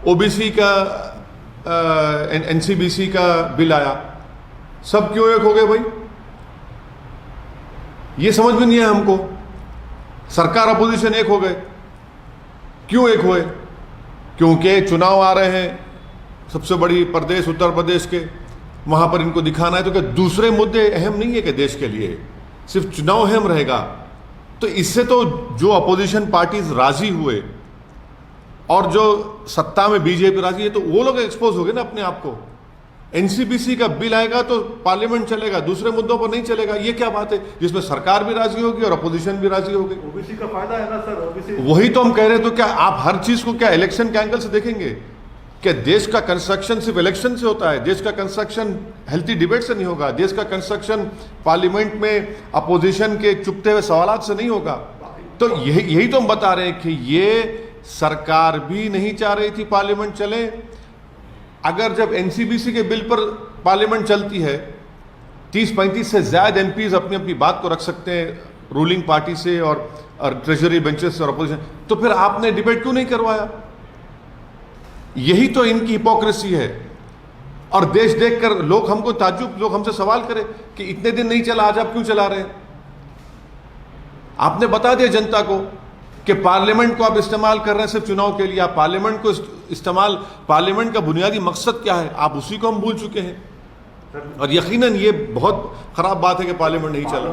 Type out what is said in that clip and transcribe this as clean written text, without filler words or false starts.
OBC का NCBC का bill आया, सब क्यों एक हो गए भाई? ये समझ में नहीं है हमको। सरकार अपोजिशन एक हो गए, क्यों एक हुए? क्योंकि चुनाव आ रहे हैं, सबसे बड़ी प्रदेश उत्तर प्रदेश के, वहां पर इनको दिखाना है। तो क्या दूसरे मुद्दे अहम नहीं है कि देश के लिए सिर्फ चुनाव अहम रहेगा? तो इससे तो जो अपोजिशन पार्टीज राजी हुए और जो सत्ता में बीजेपी राजी है, तो वो लोग एक्सपोज हो गए ना अपने आप को। एनसीबीसी का बिल आएगा तो पार्लियामेंट चलेगा, दूसरे मुद्दों पर नहीं चलेगा। ये क्या बात है जिसमें सरकार भी राजी होगी और अपोजिशन भी राजी होगी? ओबीसी का फायदा है ना सर, ओबीसी। वही तो हम कह रहे हैं। तो क्या आप हर चीज को क्या इलेक्शन के एंगल से देखेंगे? क्या देश का कंस्ट्रक्शन सिर्फ इलेक्शन से होता है? देश का कंस्ट्रक्शन हेल्थी डिबेट से नहीं होगा। देश का कंस्ट्रक्शन पार्लियामेंट में अपोजिशन के चुपते हुए सवालात से नहीं होगा। तो यही तो हम बता रहे हैं कि ये सरकार भी नहीं चाह रही थी पार्लियामेंट चले। अगर जब एनसीबीसी के बिल पर पार्लियामेंट चलती है, 30-35 से ज्यादा एमपीज अपनी अपनी बात को रख सकते हैं रूलिंग पार्टी से और ट्रेजरी बेंचेस से और अपोजिशन, तो फिर आपने डिबेट क्यों नहीं करवाया? यही तो इनकी हिपोक्रेसी है। और देश देखकर लोग हमको ताज्जुब, लोग हमसे सवाल करें कि इतने दिन नहीं चला, आज आप क्यों चला रहे हैं? आपने बता दिया जनता को कि पार्लियामेंट को आप इस्तेमाल कर रहे हैं सिर्फ चुनाव के लिए। आप पार्लियामेंट को इस्तेमाल, पार्लियामेंट का बुनियादी मकसद क्या है, आप उसी को हम भूल चुके हैं। और यकीनन ये बहुत खराब बात है कि पार्लियामेंट नहीं चला।